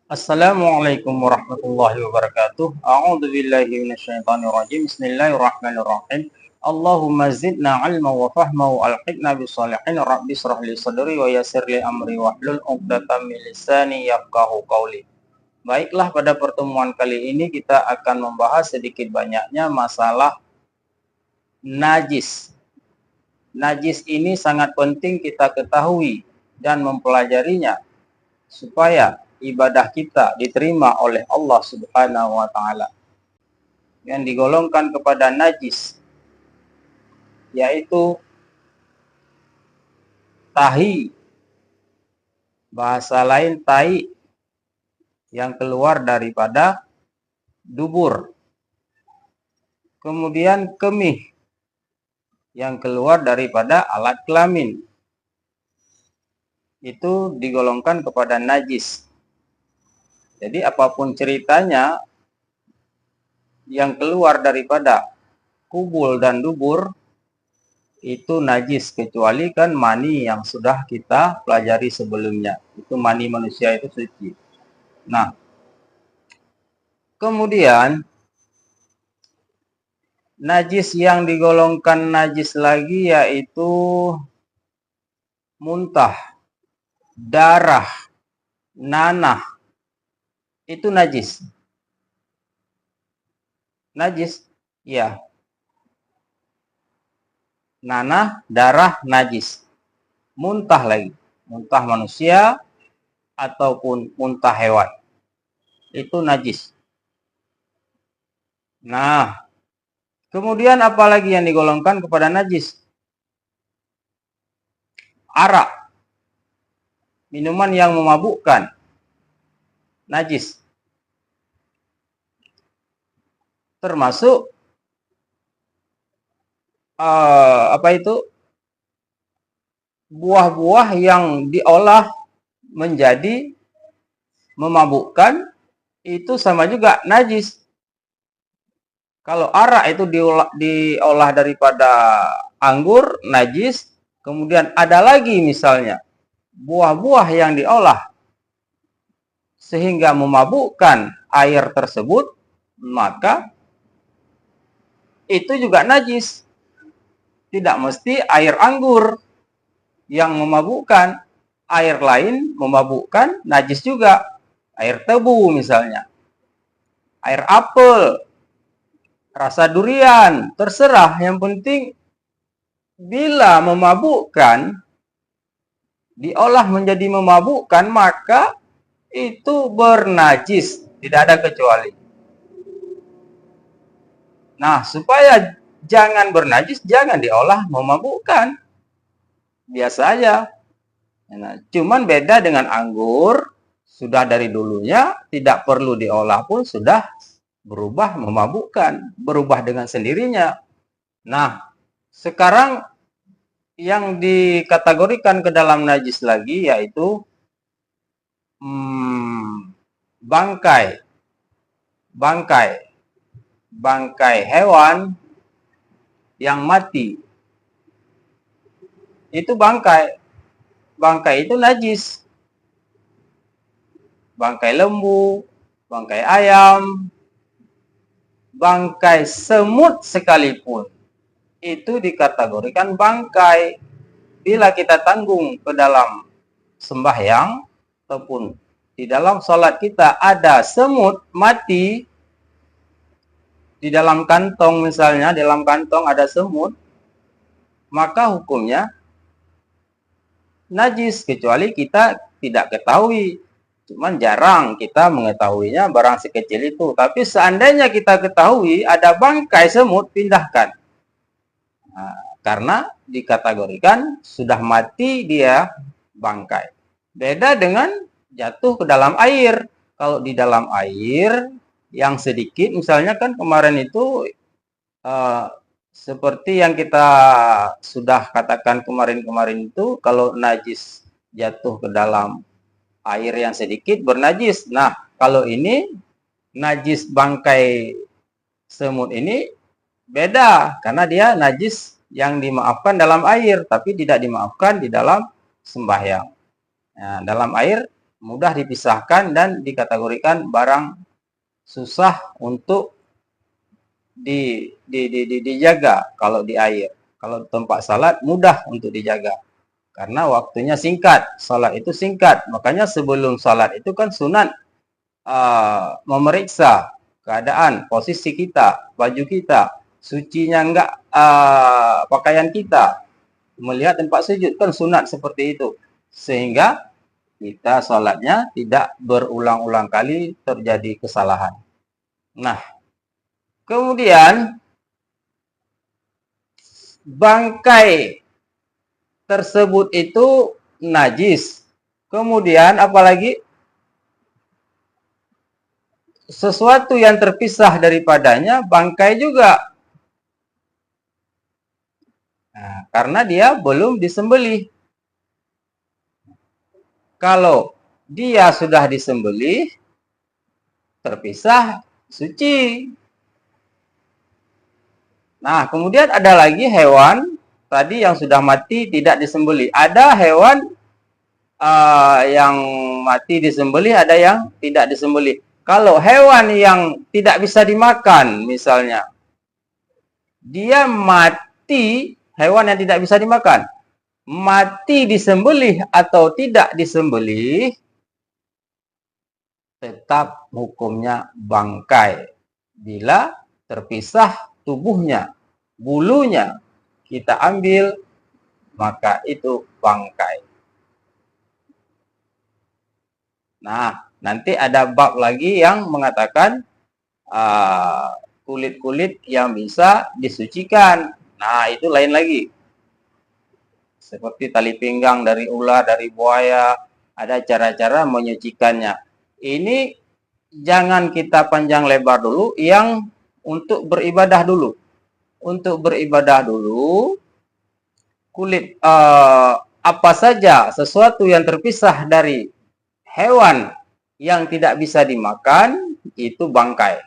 Assalamualaikum warahmatullahi wabarakatuh. A'udzu billahi minasyaitonir rajim. Bismillahirrahmanirrahim. Allahumma zidna ilma wa fahma wa alhiqna bisalihin. Rabbi shrah li sadri wa yassir li amri wahlul 'uqdatam min lisani yafqahu qawli. Baiklah, pada pertemuan kali ini kita akan membahas sedikit banyaknya masalah najis. Najis ini sangat penting kita ketahui dan mempelajarinya supaya ibadah kita diterima oleh Allah Subhanahu wa taala. Yang digolongkan kepada najis yaitu tahi, bahasa lain tai, yang keluar daripada dubur. Kemudian kemih yang keluar daripada alat kelamin. Itu digolongkan kepada najis. Jadi apapun ceritanya yang keluar daripada kubul dan dubur itu najis, kecuali kan mani yang sudah kita pelajari sebelumnya. Itu mani manusia itu suci. Nah, kemudian najis yang digolongkan najis lagi yaitu muntah, darah, nanah. Itu najis. Najis, ya. Nanah, darah, najis. Muntah lagi. Muntah manusia ataupun muntah hewan. Itu najis. Nah, kemudian apa lagi yang digolongkan kepada najis? Arak. Minuman yang memabukkan. Najis. Termasuk buah-buah yang diolah menjadi memabukkan, itu sama juga najis. Kalau arak itu diolah daripada anggur, najis. Kemudian ada lagi misalnya buah-buah yang diolah sehingga memabukkan air tersebut, maka itu juga najis. Tidak mesti air anggur yang memabukkan, air lain memabukkan, najis juga. Air tebu misalnya, air apel, rasa durian, terserah. Yang penting bila memabukkan, diolah menjadi memabukkan, maka itu bernajis, tidak ada kecuali. Nah, supaya jangan bernajis, jangan diolah memabukkan. Biasa aja. Nah, cuman beda dengan anggur, sudah dari dulunya tidak perlu diolah pun sudah berubah memabukkan, berubah dengan sendirinya. Nah, sekarang yang dikategorikan ke dalam najis lagi yaitu bangkai hewan yang mati. Itu bangkai itu najis. Bangkai lembu, bangkai ayam, bangkai semut sekalipun itu dikategorikan bangkai. Bila kita tanggung ke dalam sembahyang ataupun di dalam sholat kita ada semut mati di dalam kantong, misalnya di dalam kantong ada semut, maka hukumnya najis, kecuali kita tidak ketahui. Cuman jarang kita mengetahuinya barang sekecil itu. Tapi seandainya kita ketahui ada bangkai semut, pindahkan. Nah, karena dikategorikan sudah mati dia bangkai. Beda dengan jatuh ke dalam air. Kalau di dalam air yang sedikit, misalnya kan kemarin itu seperti yang kita sudah katakan kemarin-kemarin itu, kalau najis jatuh ke dalam air yang sedikit bernajis. Nah, kalau ini najis bangkai semut ini beda, karena dia najis yang dimaafkan dalam air, tapi tidak dimaafkan di dalam sembahyang. Nah, dalam air mudah dipisahkan dan dikategorikan barang susah untuk dijaga kalau di air. Kalau tempat salat mudah untuk dijaga karena waktunya singkat. Salat itu singkat, makanya sebelum salat itu kan sunat memeriksa keadaan posisi kita, baju kita, sucinya enggak pakaian kita, melihat tempat sujud kan sunat seperti itu, sehingga kita salatnya tidak berulang-ulang kali terjadi kesalahan. Nah, kemudian bangkai tersebut itu najis. Kemudian apalagi sesuatu yang terpisah daripadanya bangkai juga. Nah, karena dia belum disembelih. Kalau dia sudah disembelih, terpisah, suci. Nah, kemudian ada lagi hewan tadi yang sudah mati tidak disembelih. Ada hewan yang mati disembelih, ada yang tidak disembelih. Kalau hewan yang tidak bisa dimakan, misalnya, dia mati, hewan yang tidak bisa dimakan, mati disembelih atau tidak disembelih, tetap hukumnya bangkai. Bila terpisah tubuhnya, bulunya kita ambil, maka itu bangkai. Nah, nanti ada bab lagi yang mengatakan kulit-kulit yang bisa disucikan. Nah, itu lain lagi. Seperti tali pinggang dari ular, dari buaya, ada cara-cara menyucikannya. Ini jangan kita panjang lebar dulu, yang untuk beribadah dulu. Untuk beribadah dulu, kulit apa saja sesuatu yang terpisah dari hewan yang tidak bisa dimakan, itu bangkai.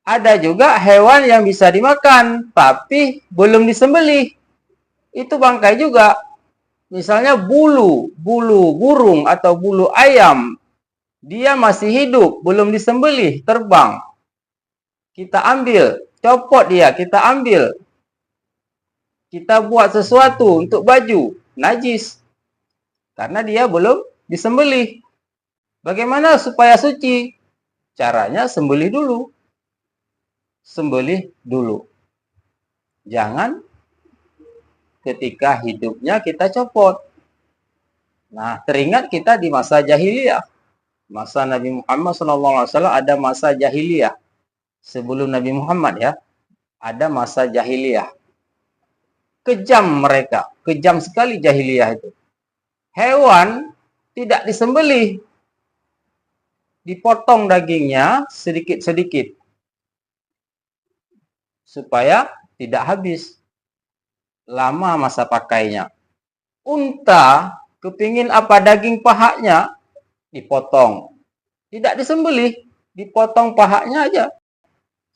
Ada juga hewan yang bisa dimakan, tapi belum disembelih. Itu bangkai juga. Misalnya bulu burung atau bulu ayam, dia masih hidup, belum disembelih, terbang. Kita ambil, copot dia, kita ambil. Kita buat sesuatu untuk baju, najis. Karena dia belum disembelih. Bagaimana supaya suci? Caranya sembelih dulu. Sembelih dulu. Jangan ketika hidupnya kita copot. Nah, teringat kita di masa jahiliyah. Masa Nabi Muhammad SAW ada masa jahiliyah. Sebelum Nabi Muhammad ya, ada masa jahiliyah. Kejam mereka, kejam sekali jahiliyah itu. Hewan tidak disembelih, dipotong dagingnya sedikit-sedikit supaya tidak habis lama masa pakainya. Unta kepingin apa daging pahanya, dipotong, tidak disembelih, dipotong pahanya aja,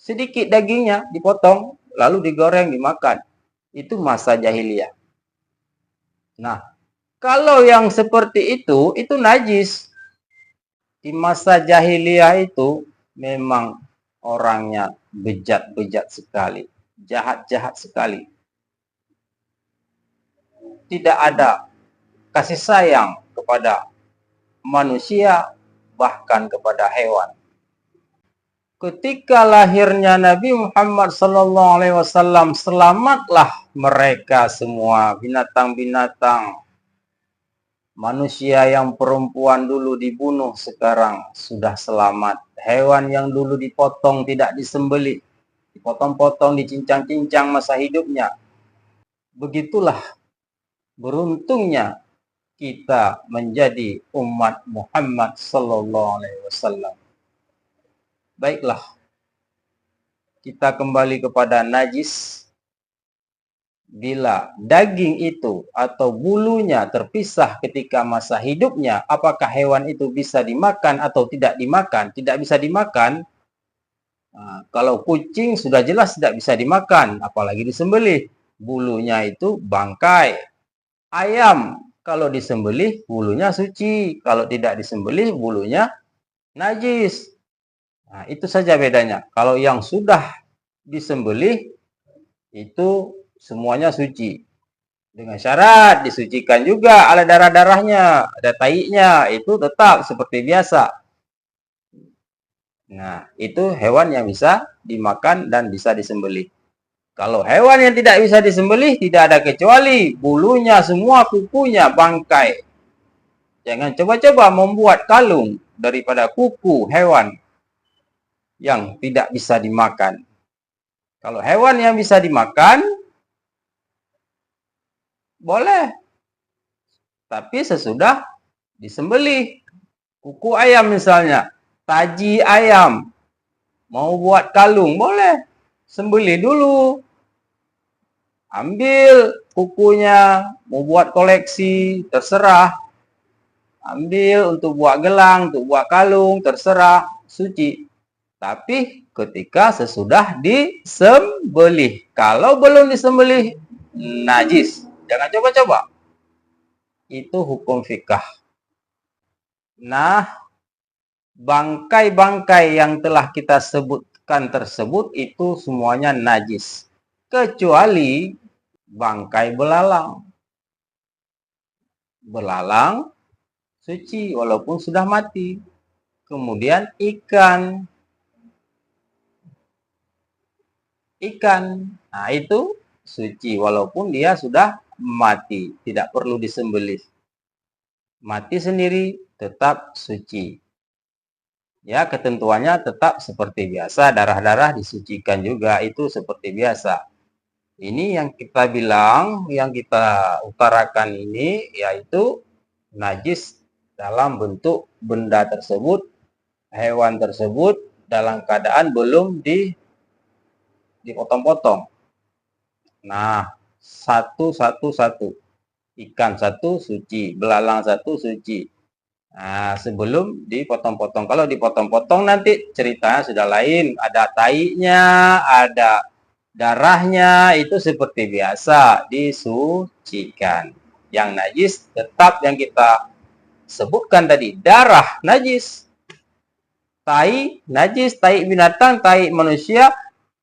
sedikit dagingnya dipotong, lalu digoreng, dimakan. Itu masa jahiliyah. Nah, kalau yang seperti itu najis. Di masa jahiliyah itu memang orangnya bejat-bejat sekali, jahat-jahat sekali. Tidak ada kasih sayang kepada manusia, bahkan kepada hewan. Ketika lahirnya Nabi Muhammad SAW, selamatlah mereka semua, binatang-binatang. Manusia yang perempuan dulu dibunuh sekarang sudah selamat. Hewan yang dulu dipotong tidak disembelih, dipotong-potong, dicincang-cincang masa hidupnya. Begitulah beruntungnya kita menjadi umat Muhammad SAW. Baiklah, kita kembali kepada najis. Bila daging itu atau bulunya terpisah ketika masa hidupnya, apakah hewan itu bisa dimakan atau tidak dimakan? Tidak bisa dimakan. Nah, kalau kucing sudah jelas tidak bisa dimakan, apalagi disembelih. Bulunya itu bangkai. Ayam Kalau disembelih, bulunya suci. Kalau tidak disembelih, bulunya najis. Nah, itu saja bedanya. Kalau yang sudah disembelih, itu semuanya suci. Dengan syarat disucikan juga, ada darah-darahnya, ada taiknya, itu tetap seperti biasa. Nah, itu hewan yang bisa dimakan dan bisa disembelih. Kalau hewan yang tidak bisa disembelih, tidak ada kecuali bulunya semua, kukunya, bangkai. Jangan coba-coba membuat kalung daripada kuku hewan yang tidak bisa dimakan. Kalau hewan yang bisa dimakan, boleh. Tapi sesudah disembelih. Kuku ayam misalnya, taji ayam. Mau buat kalung, boleh. Sembelih dulu. Ambil kukunya, mau buat koleksi, terserah. Ambil untuk buat gelang, untuk buat kalung, terserah, suci. Tapi ketika sesudah disembelih. Kalau belum disembelih, najis. Jangan coba-coba. Itu hukum fikih. Nah, bangkai-bangkai yang telah kita sebutkan tersebut itu semuanya najis. Kecuali bangkai belalang. Belalang suci walaupun sudah mati. Kemudian ikan. Nah, itu suci walaupun dia sudah mati, tidak perlu disembelih. Mati sendiri tetap suci. Ya, ketentuannya tetap seperti biasa, darah-darah disucikan juga, itu seperti biasa. Ini yang kita bilang, yang kita utarakan ini yaitu najis dalam bentuk benda tersebut, hewan tersebut dalam keadaan belum dipotong-potong. Nah, satu. Ikan satu suci, belalang satu suci. Nah, sebelum dipotong-potong. Kalau dipotong-potong nanti ceritanya sudah lain. Ada taiknya, ada darahnya, itu seperti biasa, disucikan. Yang najis tetap yang kita sebutkan tadi, darah najis. Tai najis, tai binatang, tai manusia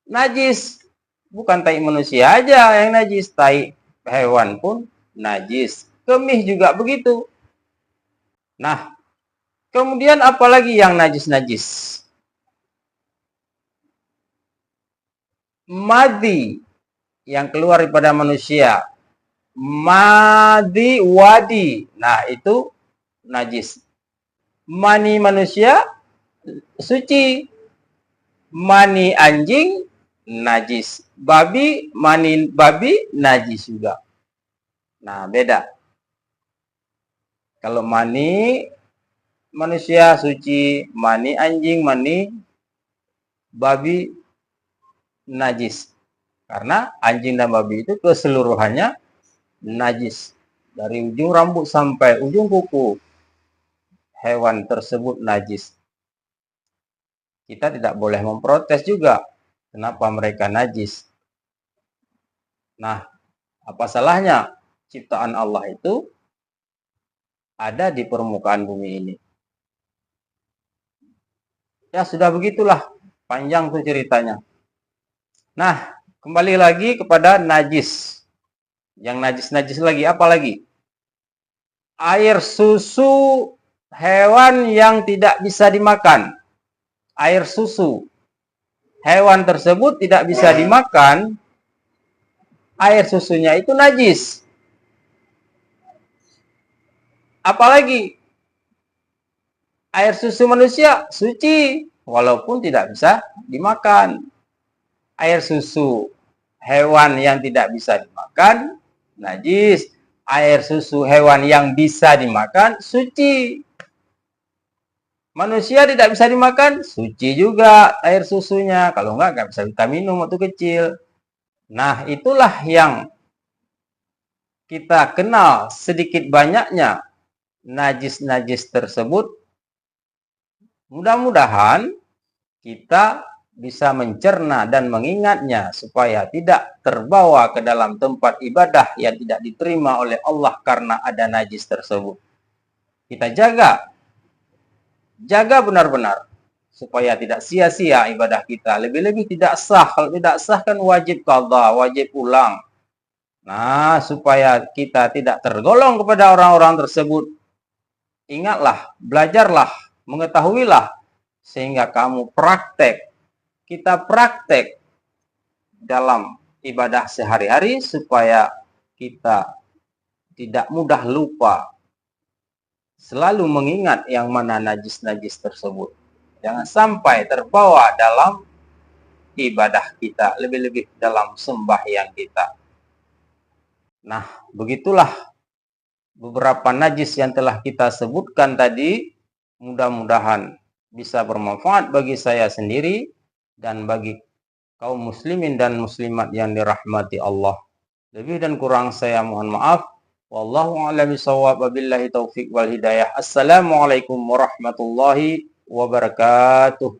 najis. Bukan tai manusia aja yang najis, tai hewan pun najis. Kemih juga begitu. Nah, kemudian apalagi yang najis-najis? Madhi yang keluar daripada manusia. Madhi wadi. Nah, itu najis. Mani manusia suci. Mani anjing najis. Mani babi najis juga. Nah, beda. Kalau mani manusia suci, mani anjing, mani babi najis. Karena anjing dan babi itu keseluruhannya najis. Dari ujung rambut sampai ujung kuku, hewan tersebut najis. Kita tidak boleh memprotes juga. Kenapa mereka najis? Nah, apa salahnya ciptaan Allah itu ada di permukaan bumi ini? Ya sudah begitulah, panjang tuh ceritanya. Nah, kembali lagi kepada najis. Yang najis-najis lagi, apa lagi? Air susu hewan yang tidak bisa dimakan. Air susu hewan tersebut tidak bisa dimakan, air susunya itu najis. Apalagi air susu manusia suci walaupun tidak bisa dimakan. Air susu hewan yang tidak bisa dimakan najis. Air susu hewan yang bisa dimakan suci. Manusia tidak bisa dimakan suci juga air susunya. Kalau enggak bisa kita minum waktu kecil. Nah, itulah yang kita kenal sedikit banyaknya najis-najis tersebut. Mudah-mudahan kita bisa mencerna dan mengingatnya supaya tidak terbawa ke dalam tempat ibadah yang tidak diterima oleh Allah karena ada najis tersebut. Kita jaga benar-benar supaya tidak sia-sia ibadah kita. Lebih-lebih tidak sah. Kalau tidak sah kan wajib qadha, wajib ulang. Nah, supaya kita tidak tergolong kepada orang-orang tersebut, ingatlah, belajarlah, mengetahuilah, sehingga kamu kita praktek dalam ibadah sehari-hari supaya kita tidak mudah lupa, selalu mengingat yang mana najis-najis tersebut. Jangan sampai terbawa dalam ibadah kita, lebih-lebih dalam sembahyang kita. Nah, begitulah beberapa najis yang telah kita sebutkan tadi. Mudah-mudahan bisa bermanfaat bagi saya sendiri dan bagi kaum muslimin dan muslimat yang dirahmati Allah. Lebih dan kurang saya mohon maaf. Wallahu a'lam bishawab, wabillahi taufik wal hidayah. Assalamualaikum warahmatullahi wabarakatuh.